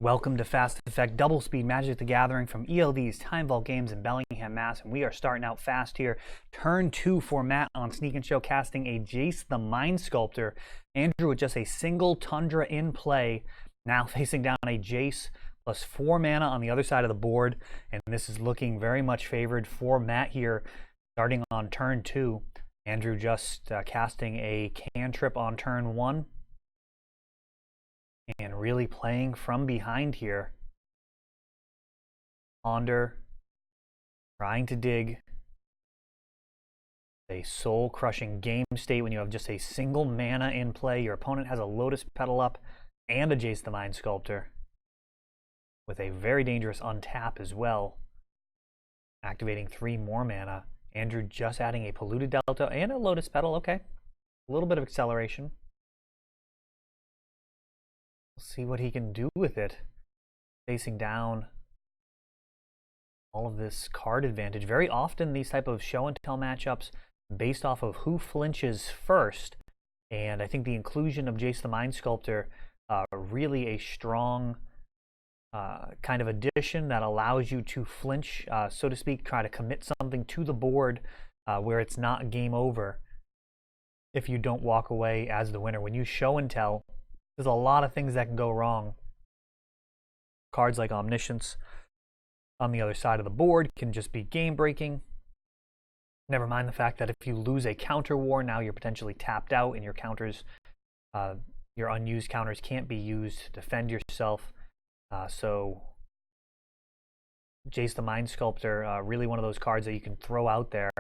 Welcome to Fast Effect Double Speed Magic the Gathering from ELD's Time Vault Games in Bellingham, Mass. And we are starting out fast here. Turn 2 for Matt on Sneak and Show, casting a Jace the Mind Sculptor. Andrew with just a single Tundra in play, now facing down a Jace plus 4 mana on the other side of the board. And this is looking very much favored for Matt here, starting on turn 2. Andrew just casting a cantrip on turn 1. And really playing from behind here. Ponder, trying to dig. A soul-crushing game state when you have just a single mana in play. Your opponent has a Lotus Petal up and a Jace the Mind Sculptor, with a very dangerous untap as well, activating 3 more mana. Andrew just adding a Polluted Delta and a Lotus Petal. Okay, a little bit of acceleration. We'll see what he can do with it. Facing down all of this card advantage. Very often these type of show and tell matchups based off of who flinches first. And I think the inclusion of Jace the Mind Sculptor, really a strong kind of addition that allows you to flinch, so to speak, try to commit something to the board where it's not game over if you don't walk away as the winner. When you show and tell, there's a lot of things that can go wrong. Cards like Omniscience on the other side of the board can just be game breaking. Never mind the fact that if you lose a counter war, now you're potentially tapped out and your counters, your unused counters can't be used to defend yourself. So Jace the Mind Sculptor, really one of those cards that you can throw out there,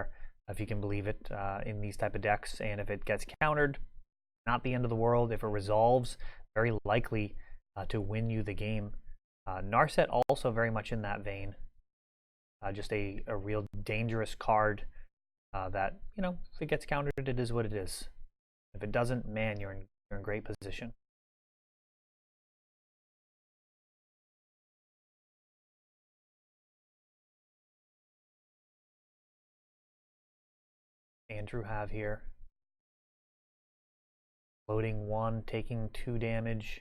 if you can believe it, in these type of decks. And if it gets countered, not the end of the world. If it resolves, very likely to win you the game. Narset also very much in that vein. Just a real dangerous card that, you know, if it gets countered, it is what it is. If it doesn't, man, you're in great position. Andrew have here. Loading 1, taking 2 damage,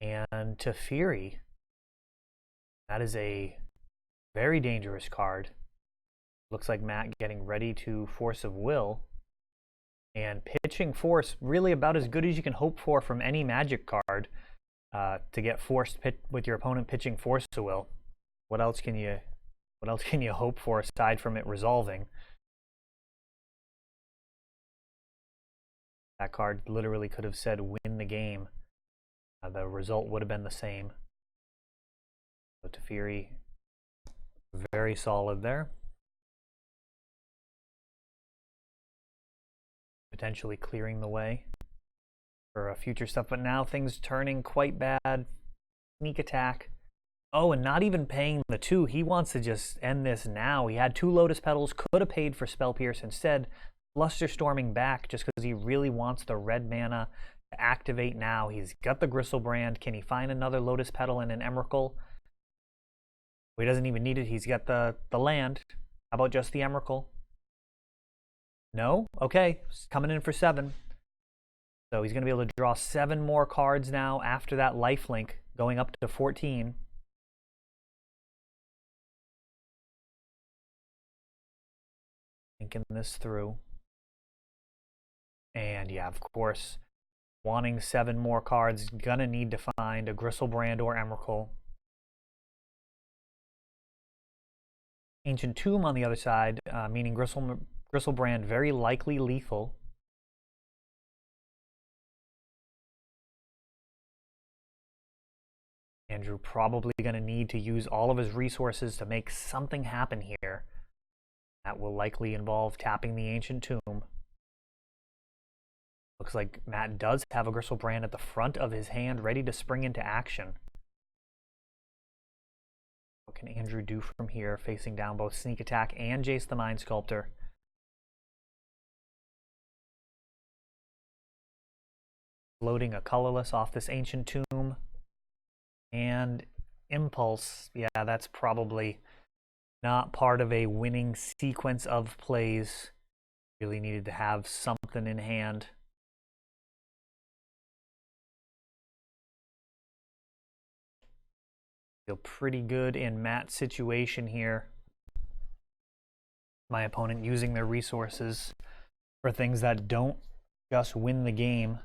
and Teferi. That is a very dangerous card. Looks like Matt getting ready to Force of Will. And pitching Force, really about as good as you can hope for from any Magic card, to get forced with your opponent pitching Force of Will. What else can you hope for aside from it resolving? That card literally could have said win the game. The result would have been the same. So Teferi, very solid there. Potentially clearing the way for future stuff, but now things turning quite bad. Sneak attack. Oh, and not even paying the 2. He wants to just end this now. He had 2 Lotus Petals, could have paid for Spell Pierce instead. Flusterstorming back just because he really wants the red mana to activate now. He's got the Gristlebrand. Can he find another Lotus Petal and an Emrakul? Well, he doesn't even need it. He's got the land. How about just the Emrakul? No? Okay. He's coming in for 7. So he's going to be able to draw 7 more cards now after that lifelink, going up to 14. Thinking this through. And yeah, of course, wanting 7 more cards, gonna need to find a Gristlebrand or Emrakul. Ancient Tomb on the other side, meaning Gristlebrand very likely lethal. Andrew probably gonna need to use all of his resources to make something happen here. That will likely involve tapping the Ancient Tomb. Looks like Matt does have a Gristlebrand at the front of his hand, ready to spring into action. What can Andrew do from here, facing down both Sneak Attack and Jace the Mind Sculptor? Loading a colorless off this Ancient Tomb. And Impulse. Yeah, that's probably not part of a winning sequence of plays. Really needed to have something in hand. Feel pretty good in Matt's situation here. My opponent using their resources for things that don't just win the game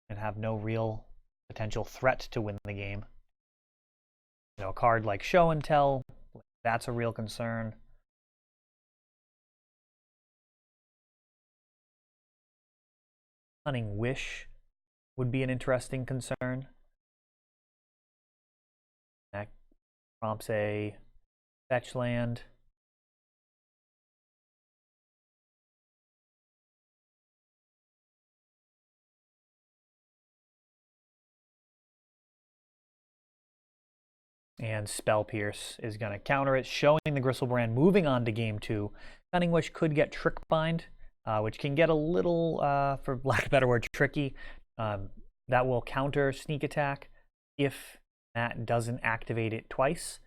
and have no real potential threat to win the game. You know, a card like Show and Tell, that's a real concern. Cunning Wish would be an interesting concern. That prompts a fetch land. And Spell Pierce is going to counter it, showing the Gristlebrand moving on to game 2. Cunning Wish could get Trick Bind, which can get a little, for lack of a better word, tricky. That will counter Sneak Attack if Matt doesn't activate it twice.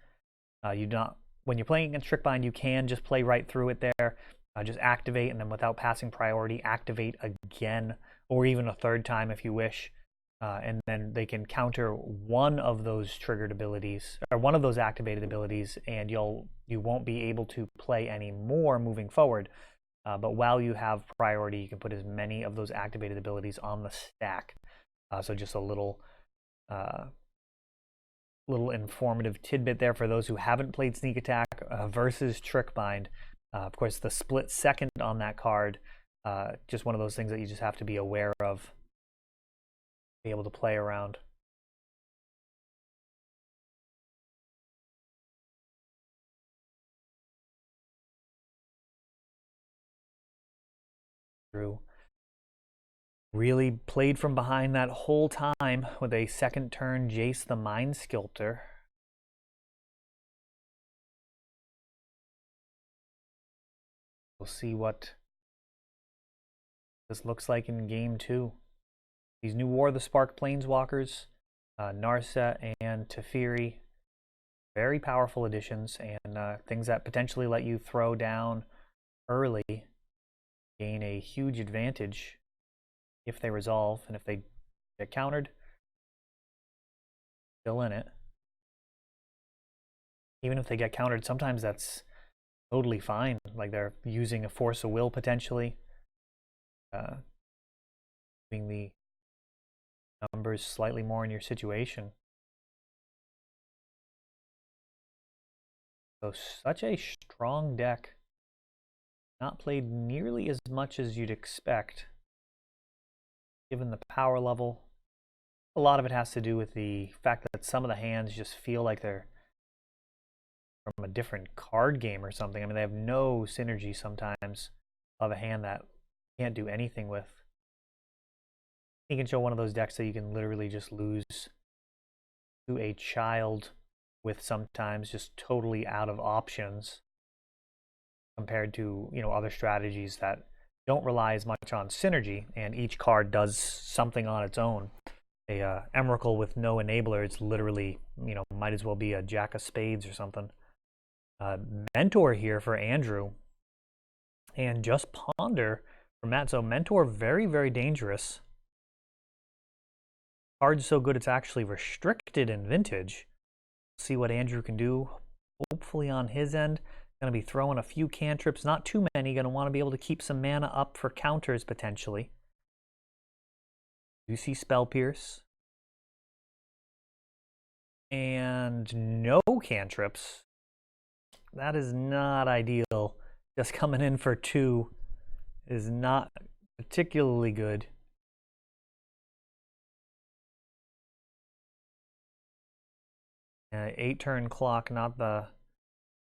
When you're playing against Trick Bind, you can just play right through it there. Just activate, and then without passing priority, activate again, or even a third time if you wish. And then they can counter one of those triggered abilities, or one of those activated abilities, and you won't be able to play any more moving forward. But while you have priority, you can put as many of those activated abilities on the stack. So just a little informative tidbit there for those who haven't played Sneak Attack versus Trick Bind. Of course, the split second on that card, just one of those things that you just have to be aware of, be able to play around. Drew really played from behind that whole time with a second turn Jace the Mind Sculptor. We'll see what this looks like in game 2. These new War of the Spark Planeswalkers, Narset and Teferi, very powerful additions, and things that potentially let you throw down early, gain a huge advantage if they resolve, and if they get countered, still in it. Even if they get countered, sometimes that's totally fine. Like they're using a Force of Will potentially, being the numbers slightly more in your situation. So such a strong deck. Not played nearly as much as you'd expect, given the power level. A lot of it has to do with the fact that some of the hands just feel like they're from a different card game or something. I mean, they have no synergy sometimes of a hand that you can't do anything with. You can show one of those decks that you can literally just lose to a child with, sometimes just totally out of options, compared to, you know, other strategies that don't rely as much on synergy and each card does something on its own. A Emrakul with no enabler, it's literally, you know, might as well be a Jack of Spades or something. Mentor here for Andrew, and just Ponder for Matt. So Mentor, very, very dangerous. Card's so good it's actually restricted in Vintage. See what Andrew can do, hopefully on his end. Going to be throwing a few cantrips, not too many. Going to want to be able to keep some mana up for counters potentially. You see Spell Pierce. And no cantrips. That is not ideal. Just coming in for 2 is not particularly good. An 8-turn clock, not the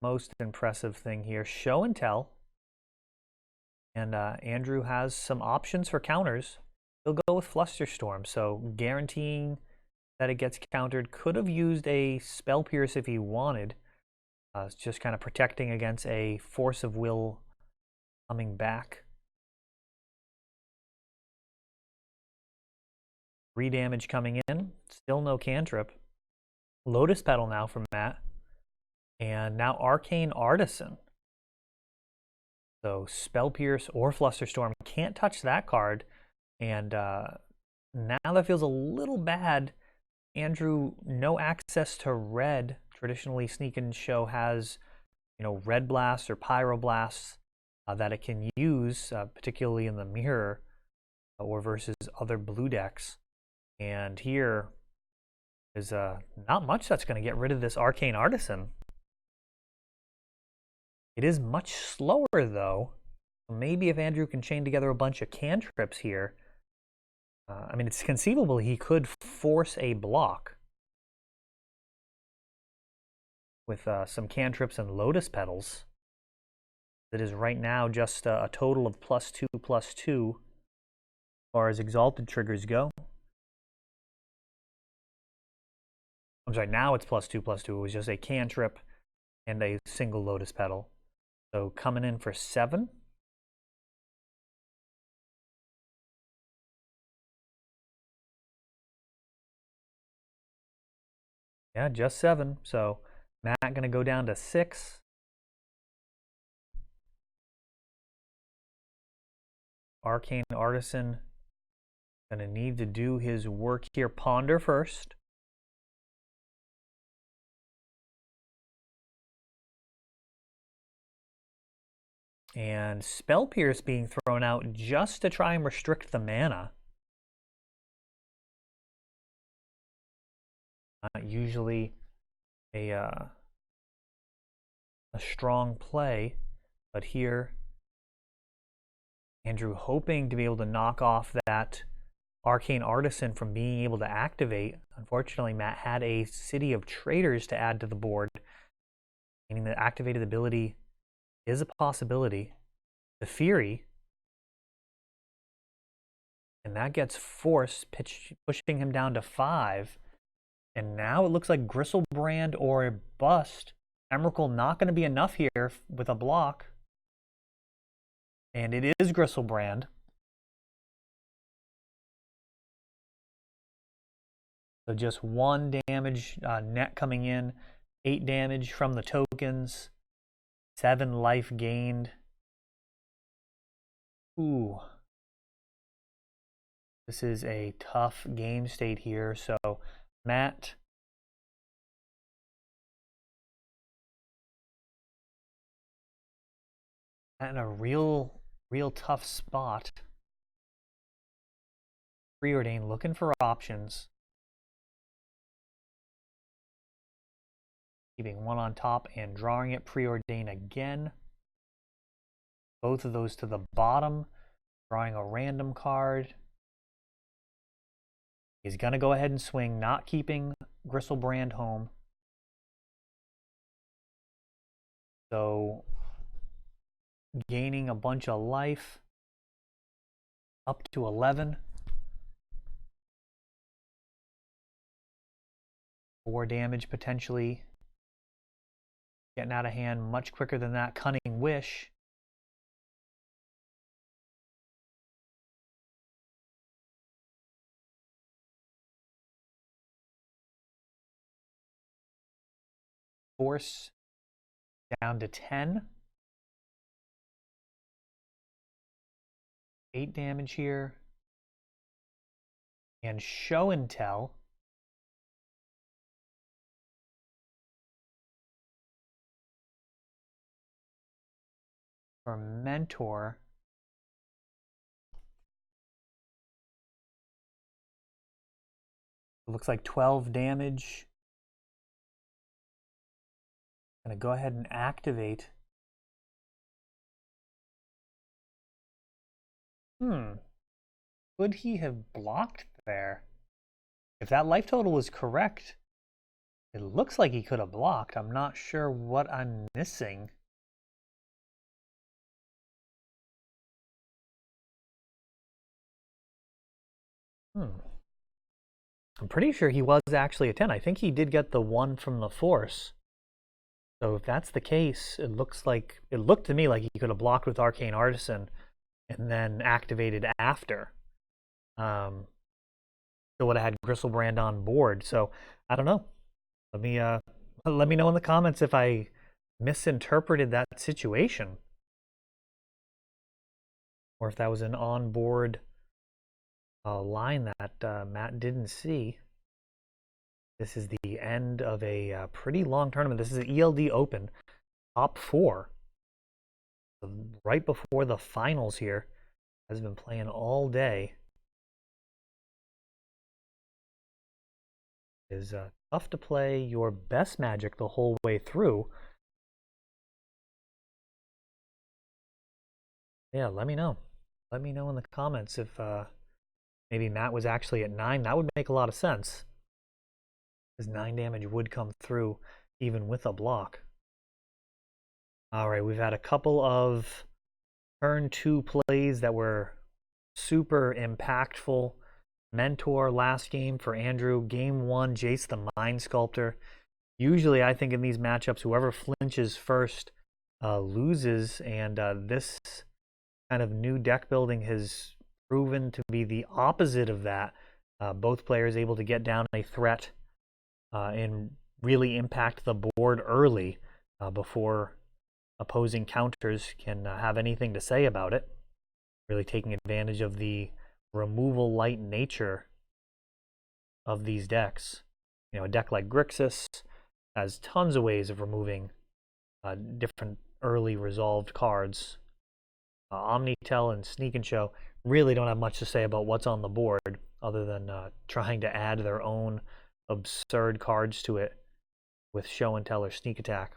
most impressive thing here. Show and Tell. And Andrew has some options for counters. He'll go with Flusterstorm, so guaranteeing that it gets countered. Could have used a Spell Pierce if he wanted. It's just kind of protecting against a Force of Will coming back. 3 damage coming in. Still no cantrip. Lotus Petal now from Matt. And now Arcane Artisan. So Spell Pierce or Flusterstorm can't touch that card. And now that feels a little bad Andrew, no access to red. Traditionally, Sneak and Show has, red blasts or pyroblasts that it can use, particularly in the mirror or versus other blue decks. And here is not much that's going to get rid of this Arcane Artisan. It is much slower, though. Maybe if Andrew can chain together a bunch of cantrips here, I mean, it's conceivable he could force a block with some cantrips and lotus petals. It is right now just a total of +2/+2 as far as exalted triggers go. I'm sorry, now it's +2/+2. It was just a cantrip and a single lotus petal. So coming in for 7. Yeah, just 7. So Matt going to go down to 6. Arcane Artisan going to need to do his work here. Ponder first. And Spell Pierce being thrown out just to try and restrict the mana. Not usually a strong play, but here Andrew hoping to be able to knock off that Arcane Artisan from being able to activate. Unfortunately, Matt had a City of Traitors to add to the board, meaning the activated ability is a possibility. The Fury, and that gets forced, pushing him down to 5. And now it looks like Gristlebrand or a bust. Emrakul not going to be enough here with a block. And it is Gristlebrand. So just 1 damage net coming in. 8 damage from the tokens. 7 life gained. Ooh. This is a tough game state here. So Matt in a real tough spot. Preordain looking for options. Keeping 1 on top and drawing it. Preordain again. Both of those to the bottom. Drawing a random card. He's going to go ahead and swing, not keeping Gristlebrand home. So, gaining a bunch of life. Up to 11. 4 damage potentially. Getting out of hand much quicker than that. Cunning Wish. Force down to 10. 8 damage here. And Show and Tell. For Mentor. It looks like 12 damage. I'm going to go ahead and activate. Could he have blocked there? If that life total was correct, it looks like he could have blocked. I'm not sure what I'm missing. I'm pretty sure he was actually a 10. I think he did get the 1 from the Force. So if that's the case, it looked to me like he could have blocked with Arcane Artisan and then activated after. So would have had Gristlebrand on board. So I don't know. Let me know in the comments if I misinterpreted that situation, or if that was an onboard line that Matt didn't see. This is the end of a pretty long tournament. This is the ELD Open, top 4. Right before the finals here. Has been playing all day. It is tough to play your best Magic the whole way through. Yeah, let me know. Let me know in the comments if maybe Matt was actually at 9. That would make a lot of sense. His 9 damage would come through even with a block. Alright, we've had a couple of turn 2 plays that were super impactful. Mentor last game for Andrew. Game 1, Jace the Mind Sculptor. Usually, I think in these matchups, whoever flinches first loses, and this kind of new deck building has proven to be the opposite of that. Both players able to get down a threat and really impact the board early before opposing counters can have anything to say about it. Really taking advantage of the removal light nature of these decks. You know, a deck like Grixis has tons of ways of removing different early resolved cards. Omnitell and Sneak and Show really don't have much to say about what's on the board other than trying to add their own absurd cards to it with Show and Tell or Sneak Attack.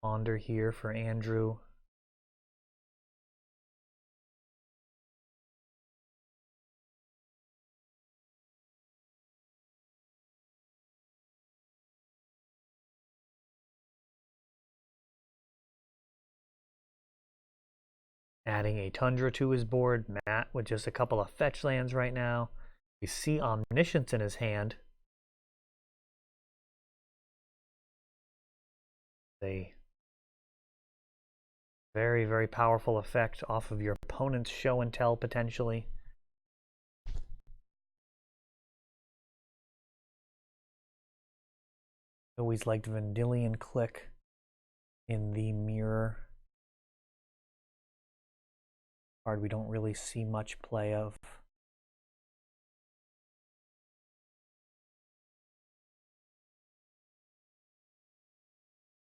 Ponder here for Andrew. Adding a Tundra to his board. Matt with just a couple of fetch lands right now. We see Omniscience in his hand. A very, very powerful effect off of your opponent's Show and Tell, potentially. Always liked Vendilion Click in the mirror. Card we don't really see much play of.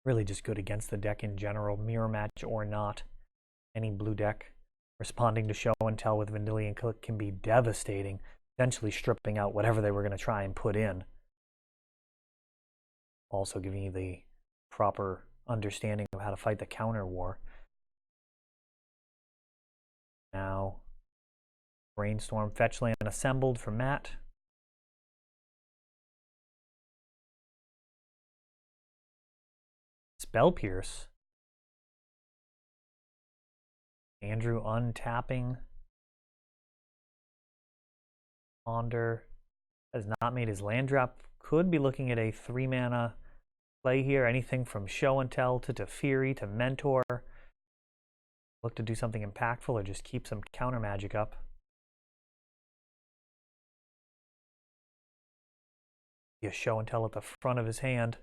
Really just good against the deck in general, mirror match or not. Any blue deck responding to Show and Tell with Vendilion Click can be devastating, essentially stripping out whatever they were going to try and put in. Also giving you the proper understanding of how to fight the counter war. Now, Brainstorm Fetchland assembled for Matt. Spell Pierce. Andrew untapping. Ponder has not made his land drop. Could be looking at a 3-mana play here. Anything from Show and Tell to Teferi to Mentor. Look to do something impactful or just keep some counter magic up. A Show and Tell at the front of his hand.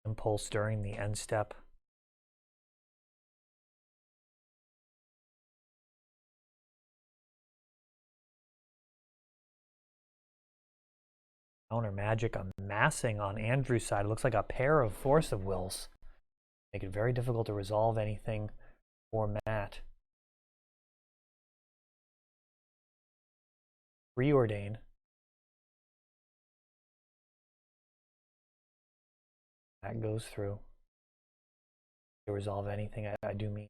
Impulse during the end step. Counter magic amassing on Andrew's side. It looks like a pair of Force of Wills. Make it very difficult to resolve anything for Matt. Preordain. That goes through. To resolve anything, I do mean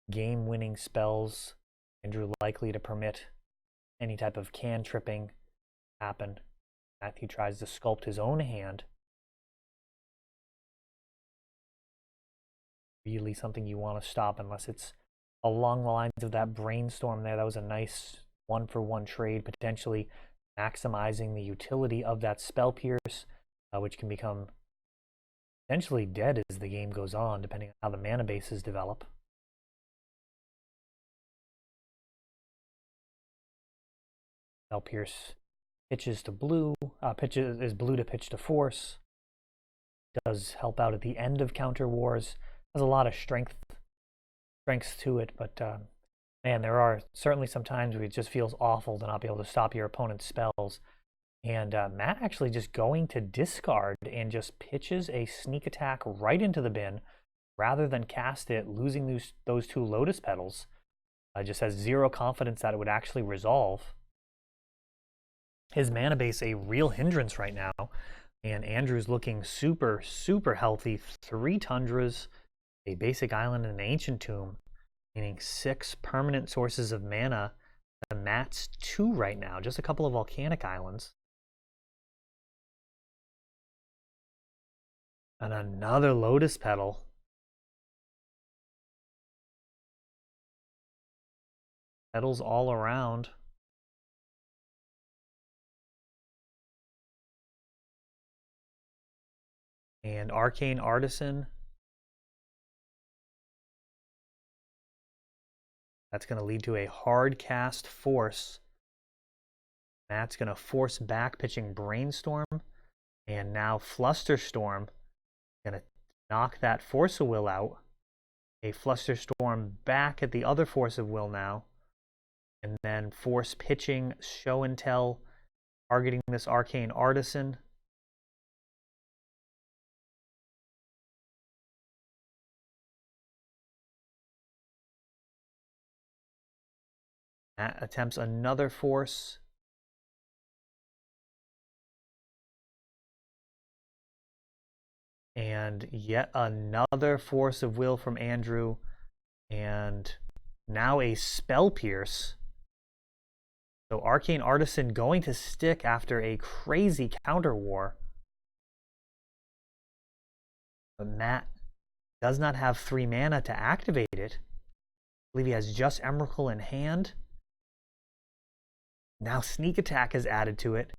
game-winning spells. Andrew likely to permit any type of cantripping happen. Matthew tries to sculpt his own hand. Really something you want to stop unless it's along the lines of that Brainstorm there. That was a nice one-for-one trade, potentially maximizing the utility of that Spell Pierce, which can become potentially dead as the game goes on, depending on how the mana bases develop. Spell Pierce pitches to blue, is blue to pitch to Force. does help out at the end of Counter Wars. Has a lot of strengths to it, but man, there are certainly some times where it just feels awful to not be able to stop your opponent's spells. And Matt actually just going to discard and just pitches a sneak attack right into the bin rather than cast it, losing those 2 Lotus Petals. Just has zero confidence that it would actually resolve. His mana base a real hindrance right now. And Andrew's looking super, super healthy. 3 Tundras, a basic island, and an Ancient Tomb, meaning 6 permanent sources of mana. The Matt's 2 right now, just a couple of volcanic islands. And another Lotus Petal. Petals all around. And Arcane Artisan. That's going to lead to a hard cast force. Matt's going to force back pitching Brainstorm. And now Flusterstorm. Going to knock that Force of Will out. A Flusterstorm back at the other Force of Will now. And then force pitching Show and Tell, targeting this Arcane Artisan. Matt attempts another force. And yet another Force of Will from Andrew. And now a Spell Pierce. So Arcane Artisan going to stick after a crazy counter war. But Matt does not have 3 mana to activate it. I believe he has just Emrakul in hand. Now Sneak Attack is added to it.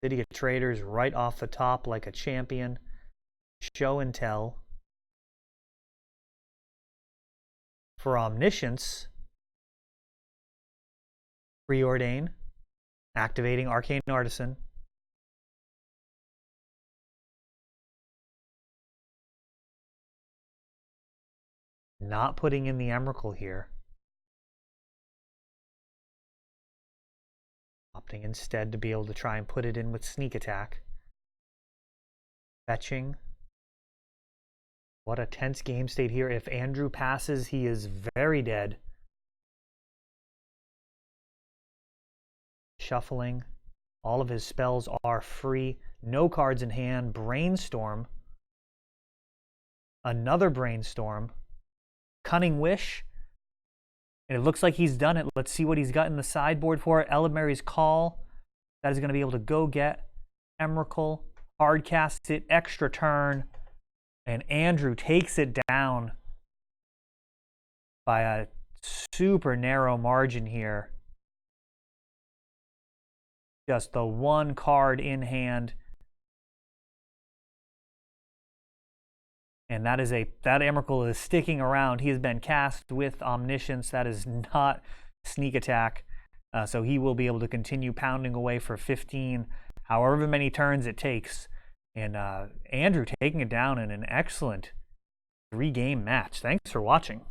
City of Traders right off the top like a champion. Show and Tell. For Omniscience, Preordain, activating Arcane Artisan. Not putting in the Emrakul here. Opting instead to be able to try and put it in with Sneak Attack. Fetching. What a tense game state here. If Andrew passes, he is very dead. Shuffling. All of his spells are free. No cards in hand. Brainstorm. Another Brainstorm. Cunning Wish. And it looks like he's done it. Let's see what he's got in the sideboard for it. Eladmary's Call. That is going to be able to go get Emrakul. Hard casts it. Extra turn. And Andrew takes it down by a super narrow margin here. Just the 1 card in hand. And that Emrakul is sticking around. He has been cast with Omniscience. That is not Sneak Attack. So he will be able to continue pounding away for 15, however many turns it takes. And Andrew taking it down in an excellent 3-game match. Thanks for watching.